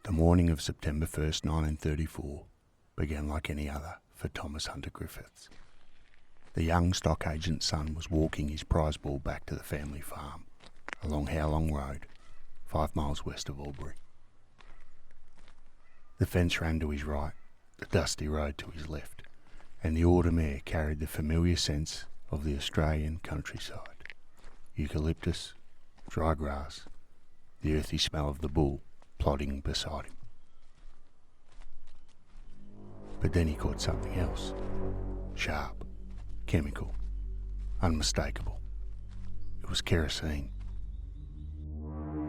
The morning of September 1st, 1934, began like any other for Thomas Hunter Griffiths. The young stock agent's son was walking his prize bull back to the family farm along Howlong Road, 5 miles west of Albury. The fence ran to his right, the dusty road to his left, and the autumn air carried the familiar sense of the Australian countryside. Eucalyptus, dry grass, the earthy smell of the bull plodding beside him. But then he caught something else. Sharp, chemical, unmistakable. It was kerosene.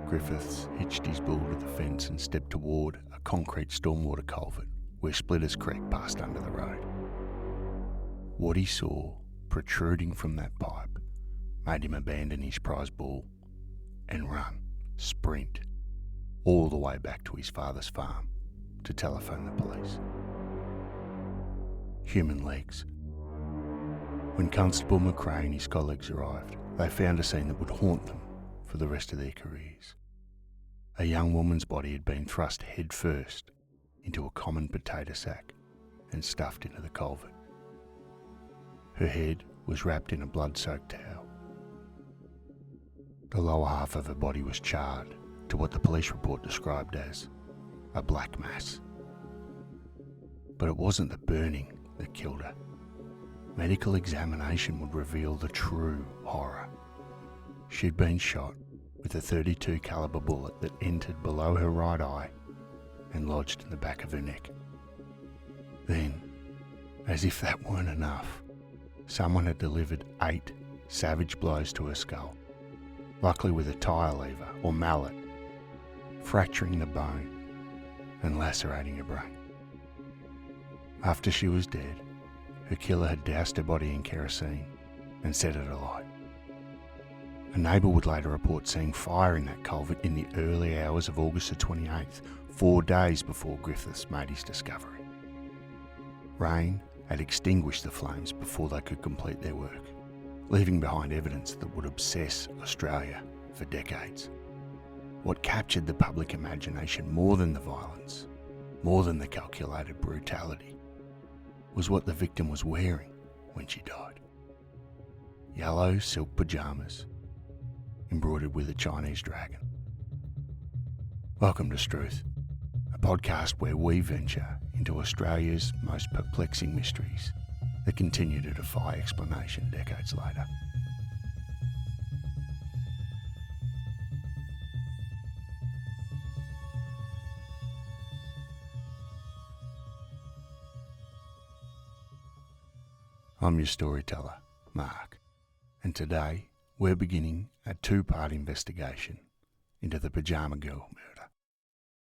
Griffiths hitched his bull to the fence and stepped toward a concrete stormwater culvert where Splitters Creek passed under the road. What he saw protruding from that pipe made him abandon his prize bull and sprint, all the way back to his father's farm to telephone the police. Human legs. When Constable McRae and his colleagues arrived, they found a scene that would haunt them for the rest of their careers. A young woman's body had been thrust head first into a common potato sack and stuffed into the culvert. Her head was wrapped in a blood-soaked towel. The lower half of her body was charred to what the police report described as a black mass. But it wasn't the burning that killed her. Medical examination would reveal the true horror. She'd been shot with a .32 caliber bullet that entered below her right eye and lodged in the back of her neck. Then, as if that weren't enough, someone had delivered 8 savage blows to her skull, likely with a tyre lever or mallet, fracturing the bone and lacerating her brain. After she was dead, her killer had doused her body in kerosene and set it alight. A neighbour would later report seeing fire in that culvert in the early hours of August the 28th, 4 days before Griffiths made his discovery. Rain had extinguished the flames before they could complete their work, leaving behind evidence that would obsess Australia for decades. What captured the public imagination more than the violence, more than the calculated brutality, was what the victim was wearing when she died. Yellow silk pyjamas, embroidered with a Chinese dragon. Welcome to Struth, a podcast where we venture into Australia's most perplexing mysteries that continue to defy explanation decades later. I'm your storyteller, Mark, and today we're beginning a 2-part investigation into the Pyjama Girl murder,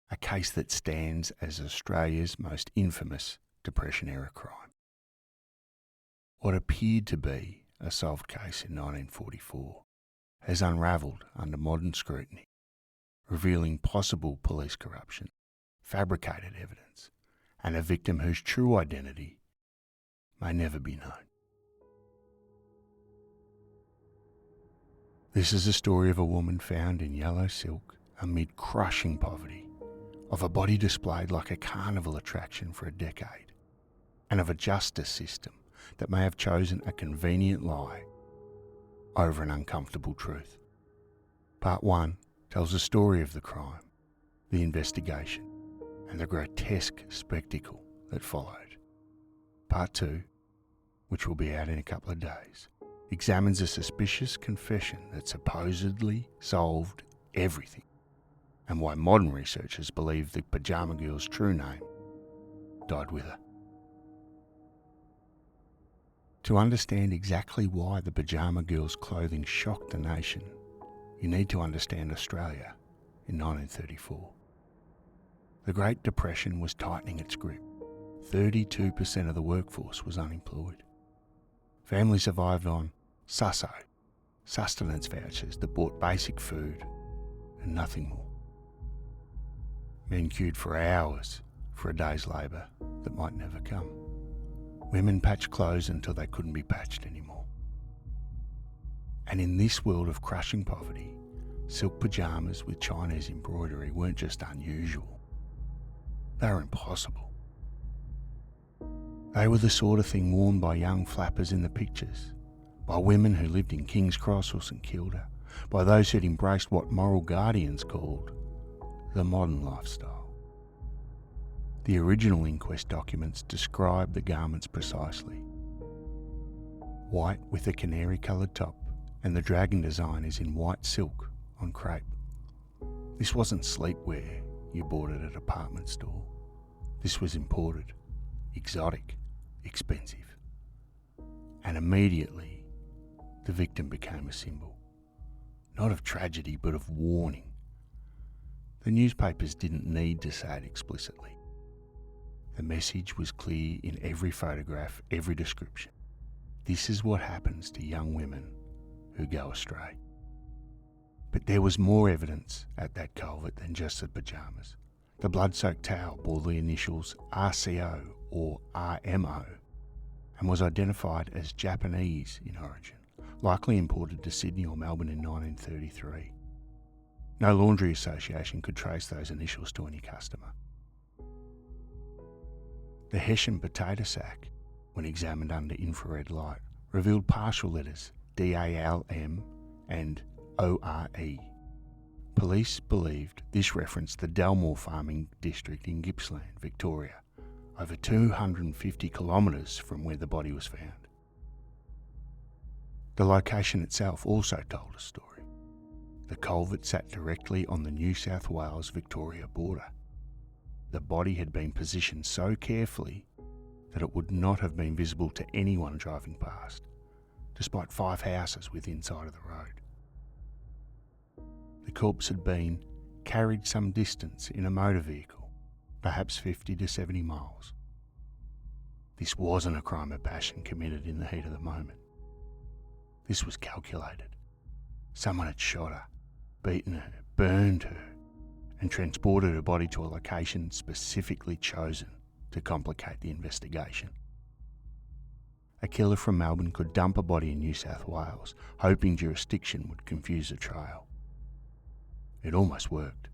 a case that stands as Australia's most infamous Depression-era crime. What appeared to be a solved case in 1944 has unravelled under modern scrutiny, revealing possible police corruption, fabricated evidence, and a victim whose true identity may never be known. This is a story of a woman found in yellow silk amid crushing poverty, of a body displayed like a carnival attraction for a decade, and of a justice system that may have chosen a convenient lie over an uncomfortable truth. Part 1 tells the story of the crime, the investigation, and the grotesque spectacle that followed. Part 2, which will be out in a couple of days, examines a suspicious confession that supposedly solved everything, and why modern researchers believe the Pyjama Girl's true name died with her. To understand exactly why the Pyjama Girl's clothing shocked the nation, you need to understand Australia in 1934. The Great Depression was tightening its grip. 32% of the workforce was unemployed. Families survived on SUSO, sustenance vouchers that bought basic food and nothing more. Men queued for hours for a day's labour that might never come. Women patched clothes until they couldn't be patched anymore. And in this world of crushing poverty, silk pyjamas with Chinese embroidery weren't just unusual, They were impossible. They were the sort of thing worn by young flappers in the pictures, by women who lived in King's Cross or St Kilda, by those who'd embraced what moral guardians called the modern lifestyle. The original inquest documents describe the garments precisely. White with a canary-coloured top, and the dragon design is in white silk on crepe. This wasn't sleepwear you bought at a department store. This was imported, exotic, expensive. And immediately, the victim became a symbol, not of tragedy but of warning. The newspapers didn't need to say it explicitly. The message was clear in every photograph, every description. This is what happens to young women who go astray. But there was more evidence at that culvert than just the pyjamas. The blood-soaked towel bore the initials RCO or RMO and was identified as Japanese in origin, likely imported to Sydney or Melbourne in 1933. No laundry association could trace those initials to any customer. The Hessian potato sack, when examined under infrared light, revealed partial letters DALM and ORE. Police believed this referenced the Dalmore farming district in Gippsland, Victoria, over 250 kilometres from where the body was found. The location itself also told a story. The culvert sat directly on the New South Wales-Victoria border. The body had been positioned so carefully that it would not have been visible to anyone driving past, despite 5 houses within sight of the road. The corpse had been carried some distance in a motor vehicle, perhaps 50 to 70 miles. This wasn't a crime of passion committed in the heat of the moment. This was calculated. Someone had shot her, beaten her, burned her, and transported her body to a location specifically chosen to complicate the investigation. A killer from Melbourne could dump a body in New South Wales, hoping jurisdiction would confuse the trail. It almost worked.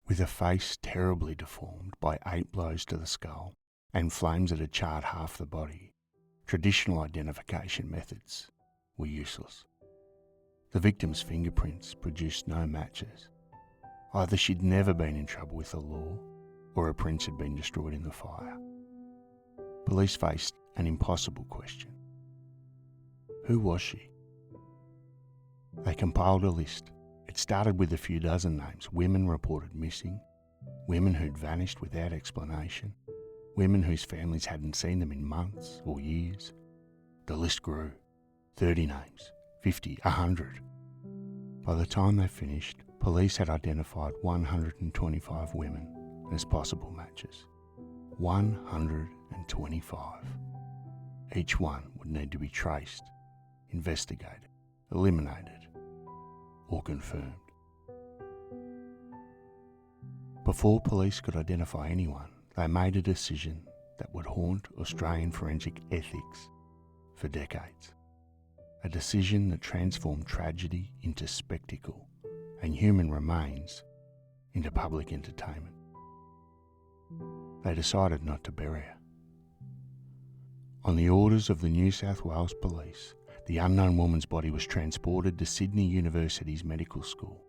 With a face terribly deformed by 8 blows to the skull and flames that had charred half the body, traditional identification methods were useless. The victim's fingerprints produced no matches. Either she'd never been in trouble with the law, or her prints had been destroyed in the fire. Police faced an impossible question. Who was she? They compiled a list. It started with a few dozen names. Women reported missing, women who'd vanished without explanation, women whose families hadn't seen them in months or years. The list grew. 30 names, 50, 100. By the time they finished, police had identified 125 women as possible matches. 125. Each one would need to be traced, investigated, eliminated, or confirmed. Before police could identify anyone, they made a decision that would haunt Australian forensic ethics for decades. A decision that transformed tragedy into spectacle and human remains into public entertainment. They decided not to bury her. On the orders of the New South Wales Police, the unknown woman's body was transported to Sydney University's medical school.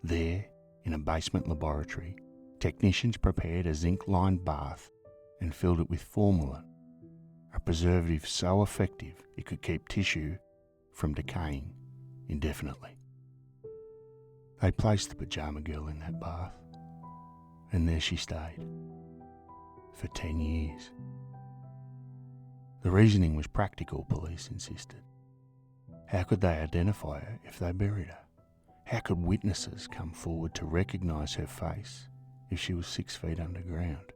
There, in a basement laboratory, technicians prepared a zinc-lined bath and filled it with formalin, a preservative so effective it could keep tissue from decaying indefinitely. They placed the pyjama girl in that bath, and there she stayed for 10 years. The reasoning was practical, police insisted. How could they identify her if they buried her? How could witnesses come forward to recognise her face if she was 6 feet underground?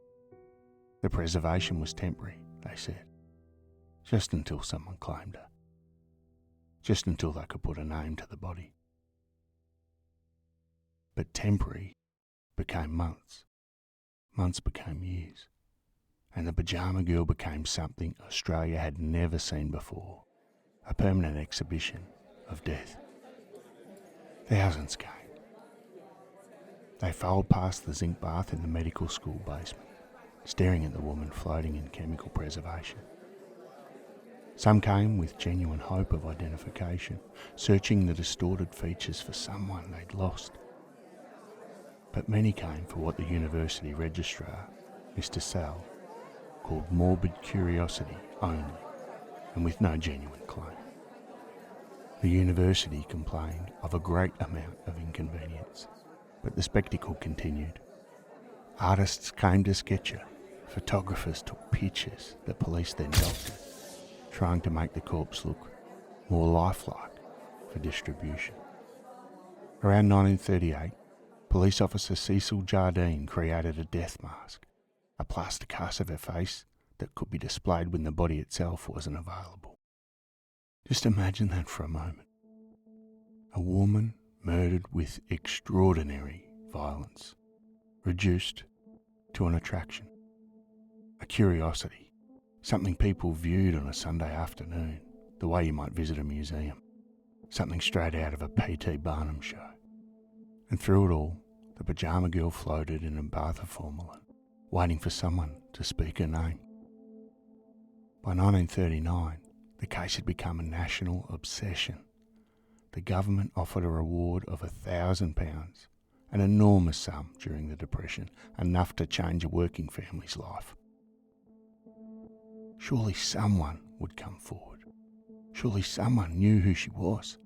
The preservation was temporary, they said, just until someone claimed her, just until they could put a name to the body. But temporary became months, months became years, and the pyjama girl became something Australia had never seen before. A permanent exhibition of death. Thousands came. They filed past the zinc bath in the medical school basement, staring at the woman floating in chemical preservation. Some came with genuine hope of identification, searching the distorted features for someone they'd lost. But many came for what the university registrar, Mr. Sell, called morbid curiosity only, and with no genuine claim. The university complained of a great amount of inconvenience, but the spectacle continued. Artists came to sketch her, photographers took pictures that police then doctored, trying to make the corpse look more lifelike for distribution. Around 1938, police officer Cecil Jardine created a death mask, a plaster cast of her face that could be displayed when the body itself wasn't available. Just imagine that for a moment. A woman murdered with extraordinary violence, reduced to an attraction, a curiosity, something people viewed on a Sunday afternoon, the way you might visit a museum, something straight out of a P.T. Barnum show. And through it all, the pyjama girl floated in a bath of formalin, waiting for someone to speak her name. By 1939, the case had become a national obsession. The government offered a reward of £1,000, an enormous sum during the Depression, enough to change a working family's life. Surely someone would come forward. Surely someone knew who she was.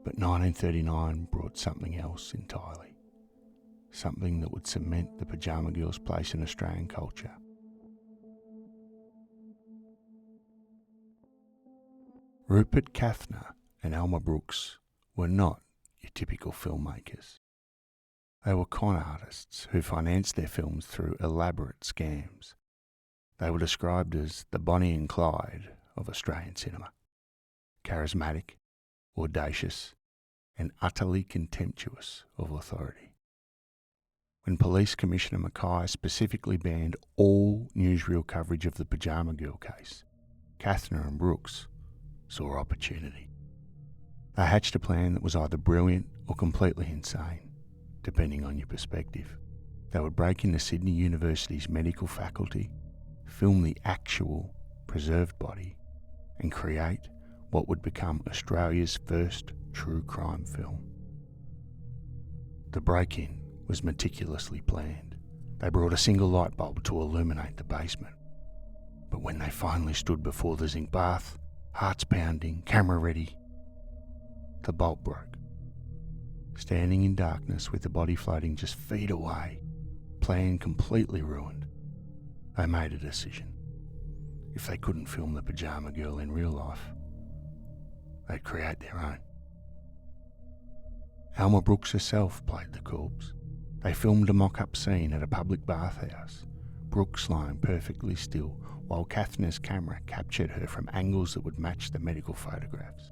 But 1939 brought something else entirely. Something that would cement the pyjama girl's place in Australian culture. Rupert Kathner and Elmer Brooks were not your typical filmmakers. They were con artists who financed their films through elaborate scams. They were described as the Bonnie and Clyde of Australian cinema. Charismatic, audacious, and utterly contemptuous of authority. When Police Commissioner Mackay specifically banned all newsreel coverage of the Pyjama Girl case, Kathner and Brooks saw opportunity. They hatched a plan that was either brilliant or completely insane, depending on your perspective. They would break into Sydney University's medical faculty, film the actual preserved body, and create what would become Australia's first true crime film. The break-in was meticulously planned. They brought a single light bulb to illuminate the basement. But when they finally stood before the zinc bath, hearts pounding, camera ready, the bolt broke. Standing in darkness with the body floating just feet away, plan completely ruined, they made a decision. If they couldn't film the pyjama girl in real life, they'd create their own. Alma Brooks herself played the corpse. They filmed a mock-up scene at a public bathhouse, Brooks lying perfectly still while Kathner's camera captured her from angles that would match the medical photographs.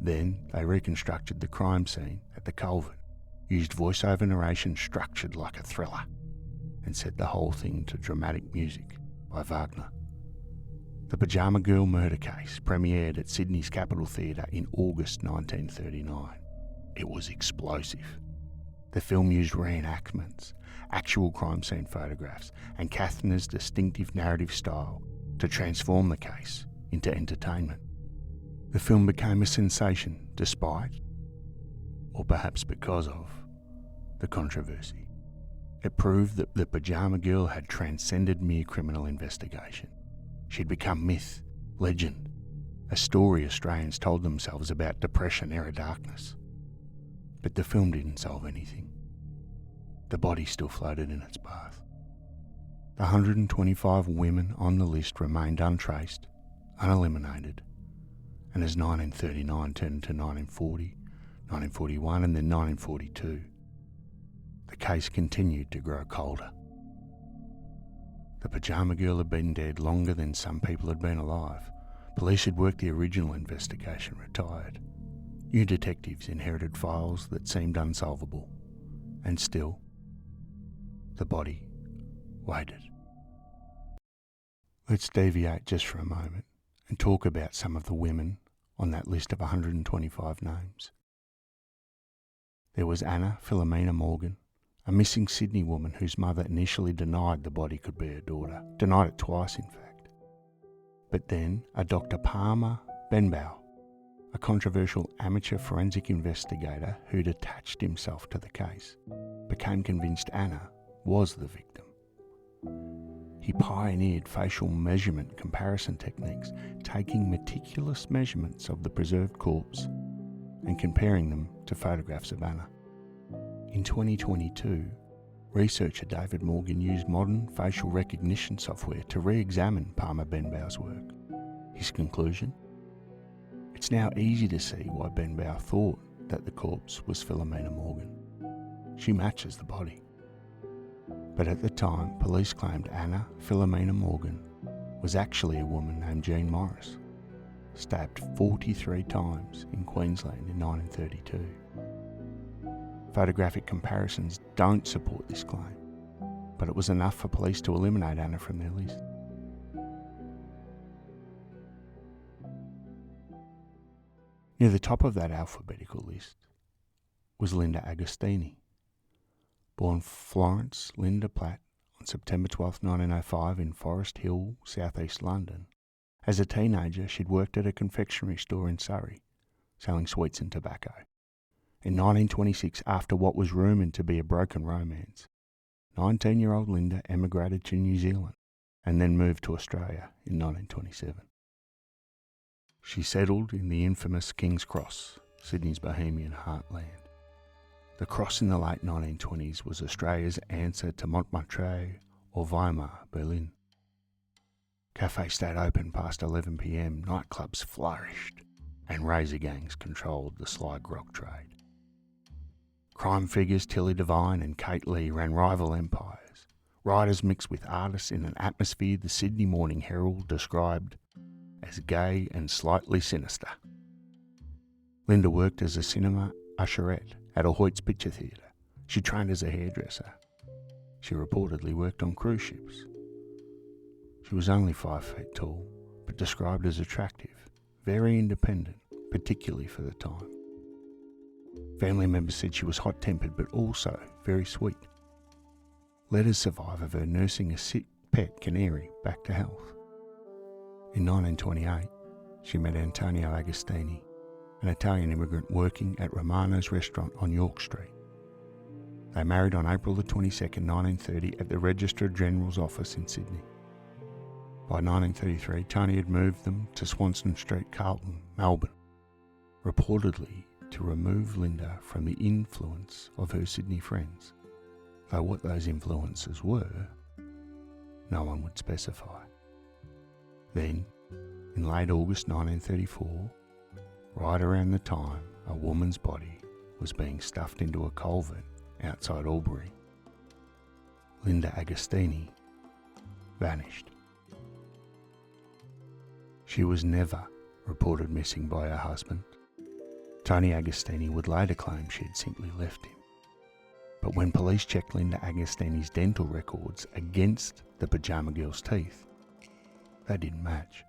Then they reconstructed the crime scene at the culvert, used voiceover narration structured like a thriller, and set the whole thing to dramatic music by Wagner. The Pyjama Girl murder case premiered at Sydney's Capitol Theatre in August 1939. It was explosive. The film used reenactments, actual crime scene photographs, and Kathner's distinctive narrative style to transform the case into entertainment. The film became a sensation despite, or perhaps because of, the controversy. It proved that the Pyjama Girl had transcended mere criminal investigation. She'd become myth, legend, a story Australians told themselves about Depression-era darkness. But the film didn't solve anything. The body still floated in its bath. The 125 women on the list remained untraced, uneliminated, and as 1939 turned into 1940, 1941 and then 1942, the case continued to grow colder. The Pyjama Girl had been dead longer than some people had been alive. Police who'd worked the original investigation retired. New detectives inherited files that seemed unsolvable. And still, the body waited. Let's deviate just for a moment and talk about some of the women on that list of 125 names. There was Anna Philomena Morgan, a missing Sydney woman whose mother initially denied the body could be her daughter, denied it twice in fact. But then a Dr. Palmer Benbow, a controversial amateur forensic investigator who'd attached himself to the case, became convinced Anna was the victim. He pioneered facial measurement comparison techniques, taking meticulous measurements of the preserved corpse and comparing them to photographs of Anna. In 2022, researcher David Morgan used modern facial recognition software to re-examine Palmer Benbow's work. His conclusion? It's now easy to see why Benbow thought that the corpse was Philomena Morgan. She matches the body. But at the time, police claimed Anna Philomena Morgan was actually a woman named Jean Morris, stabbed 43 times in Queensland in 1932. Photographic comparisons don't support this claim, but it was enough for police to eliminate Anna from their list. Near the top of that alphabetical list was Linda Agostini. Born Florence Linda Platt on September 12, 1905 in Forest Hill, southeast London. As a teenager, she'd worked at a confectionery store in Surrey, selling sweets and tobacco. In 1926, after what was rumoured to be a broken romance, 19-year-old Linda emigrated to New Zealand and then moved to Australia in 1927. She settled in the infamous King's Cross, Sydney's bohemian heartland. The Cross in the late 1920s was Australia's answer to Montmartre or Weimar, Berlin. Cafes stayed open past 11 p.m, nightclubs flourished, and razor gangs controlled the sly grog trade. Crime figures Tilly Devine and Kate Lee ran rival empires. Writers mixed with artists in an atmosphere the Sydney Morning Herald described as gay and slightly sinister. Linda worked as a cinema usherette at a Hoyt's Picture Theatre. She trained as a hairdresser. She reportedly worked on cruise ships. She was only 5 feet tall, but described as attractive, very independent, particularly for the time. Family members said she was hot-tempered but also very sweet. Letters survive of her nursing a sick pet canary back to health. In 1928, she met Antonio Agostini, an Italian immigrant working at Romano's restaurant on York Street. They married on April the 22nd, 1930 at the Registrar General's office in Sydney. By 1933, Tony had moved them to Swanston Street, Carlton, Melbourne, reportedly to remove Linda from the influence of her Sydney friends, though what those influences were, no one would specify. Then, in late August 1934, right around the time a woman's body was being stuffed into a culvert outside Albury, Linda Agostini vanished. She was never reported missing by her husband. Tony Agostini would later claim she had simply left him. But when police checked Linda Agostini's dental records against the Pyjama Girl's teeth, they didn't match.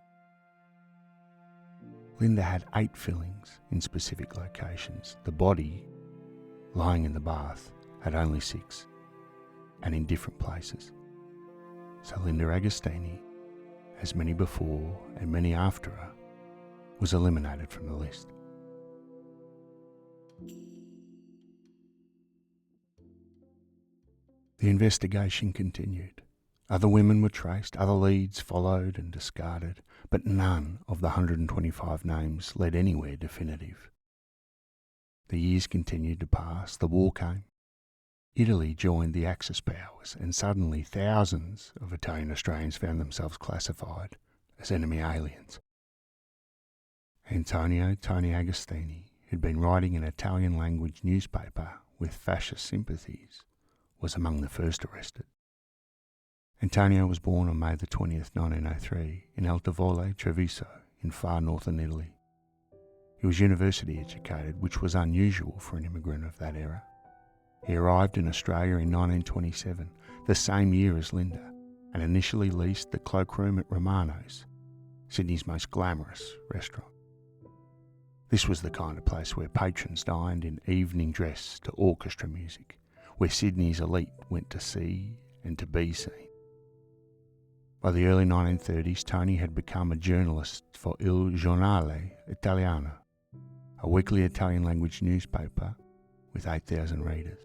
Linda had 8 fillings in specific locations. The body, lying in the bath, had only 6, and in different places. So Linda Agostini, as many before and many after her, was eliminated from the list. The investigation continued. Other women were traced, other leads followed and discarded, but none of the 125 names led anywhere definitive. The years continued to pass, the war came. Italy joined the Axis powers, and suddenly thousands of Italian Australians found themselves classified as enemy aliens. Antonio Tony Agostini, who'd been writing an Italian-language newspaper with fascist sympathies, was among the first arrested. Antonio was born on May the 20th, 1903, in Altavole, Treviso, in far northern Italy. He was university educated, which was unusual for an immigrant of that era. He arrived in Australia in 1927, the same year as Linda, and initially leased the cloakroom at Romano's, Sydney's most glamorous restaurant. This was the kind of place where patrons dined in evening dress to orchestra music, where Sydney's elite went to see and to be seen. By the early 1930s, Tony had become a journalist for Il Giornale Italiano, a weekly Italian-language newspaper with 8,000 readers.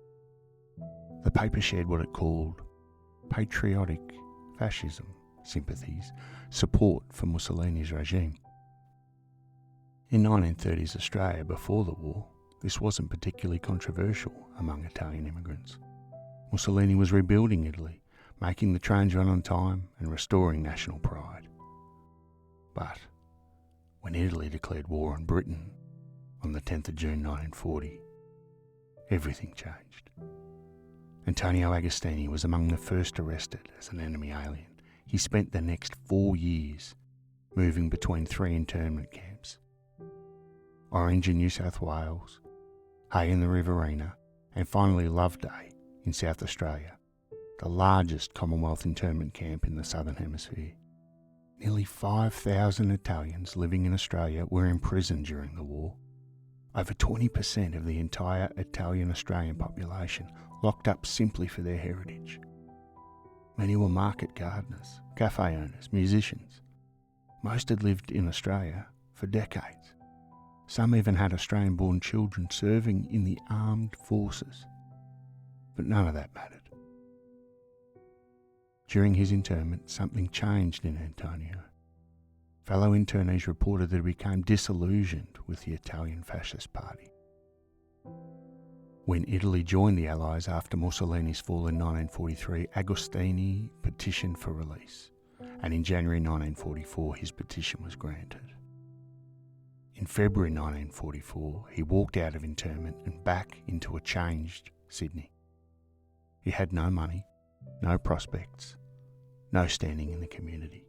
The paper shared what it called patriotic fascism sympathies, support for Mussolini's regime. In 1930s Australia, before the war, this wasn't particularly controversial among Italian immigrants. Mussolini was rebuilding Italy, making the trains run on time and restoring national pride. But when Italy declared war on Britain on the 10th of June 1940, everything changed. Antonio Agostini was among the first arrested as an enemy alien. He spent the next 4 years moving between 3 internment camps: Orange in New South Wales, Hay in the Riverina, and finally Loveday in South Australia, the largest Commonwealth internment camp in the Southern Hemisphere. Nearly 5,000 Italians living in Australia were imprisoned during the war. Over 20% of the entire Italian-Australian population locked up simply for their heritage. Many were market gardeners, cafe owners, musicians. Most had lived in Australia for decades. Some even had Australian-born children serving in the armed forces. But none of that mattered. During his internment, something changed in Antonio. Fellow internees reported that he became disillusioned with the Italian Fascist Party. When Italy joined the Allies after Mussolini's fall in 1943, Agostini petitioned for release, and in January 1944 his petition was granted. In February 1944, he walked out of internment and back into a changed Sydney. He had no money, no prospects, no standing in the community.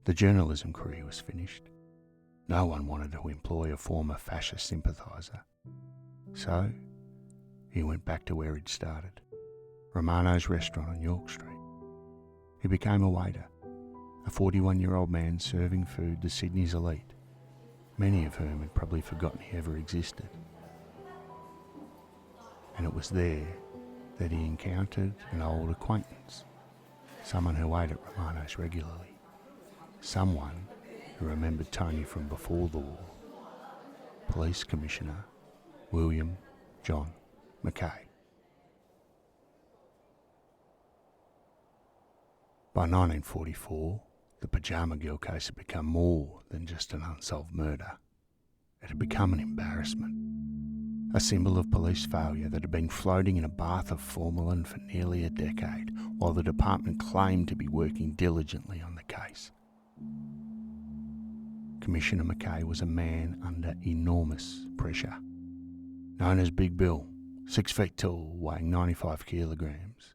The journalism career was finished. No one wanted to employ a former fascist sympathiser. So he went back to where he'd started, Romano's restaurant on York Street. He became a waiter, a 41-year-old man serving food to Sydney's elite, many of whom had probably forgotten he ever existed. And it was there that he encountered an old acquaintance, someone who ate at Romano's regularly, someone who remembered Tony from before the war, Police Commissioner William John Mackay. By 1944, the Pyjama Girl case had become more than just an unsolved murder. It had become an embarrassment, a symbol of police failure that had been floating in a bath of formalin for nearly a decade, while the department claimed to be working diligently on the case. Commissioner Mackay was a man under enormous pressure. Known as Big Bill, 6 feet tall, weighing 95 kilograms,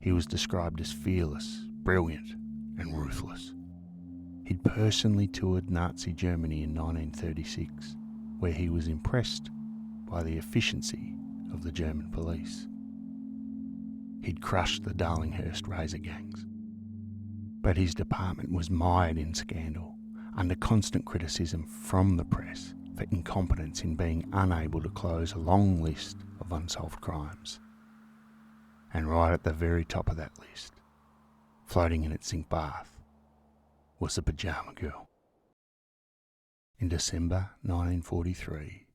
he was described as fearless, brilliant, and ruthless. He'd personally toured Nazi Germany in 1936, where he was impressed by the efficiency of the German police. He'd crushed the Darlinghurst razor gangs. But his department was mired in scandal, under constant criticism from the press for incompetence in being unable to close a long list of unsolved crimes. And right at the very top of that list, floating in its zinc bath, was the Pyjama Girl. In December 1943,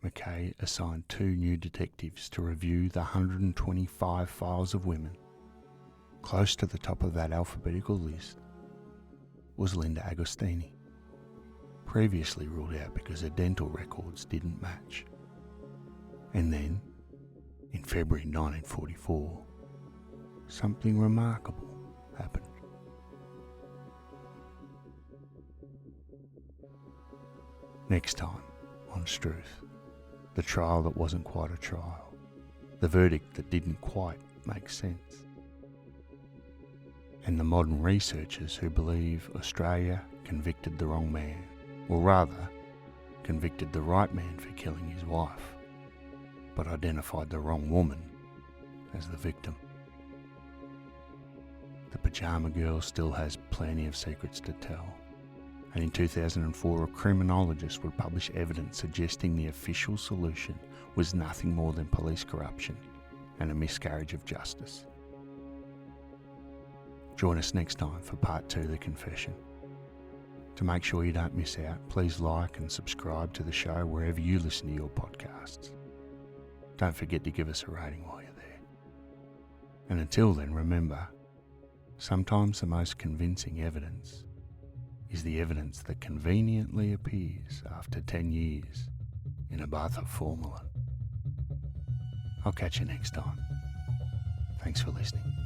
Mackay assigned 2 new detectives to review the 125 files of women. Close to the top of that alphabetical list was Linda Agostini, previously ruled out because her dental records didn't match. And then, in February 1944, something remarkable happened. Next time on Struth, the trial that wasn't quite a trial, the verdict that didn't quite make sense, and the modern researchers who believe Australia convicted the wrong man, or rather, convicted the right man for killing his wife, but identified the wrong woman as the victim. The Pyjama Girl still has plenty of secrets to tell, And in 2004, a criminologist would publish evidence suggesting the official solution was nothing more than police corruption and a miscarriage of justice. Join us next time for part 2 of the confession. To make sure you don't miss out, please like and subscribe to the show wherever you listen to your podcasts. Don't forget to give us a rating while you're there. And until then, remember, sometimes the most convincing evidence is the evidence that conveniently appears after 10 years in a bath of formalin. I'll catch you next time. Thanks for listening.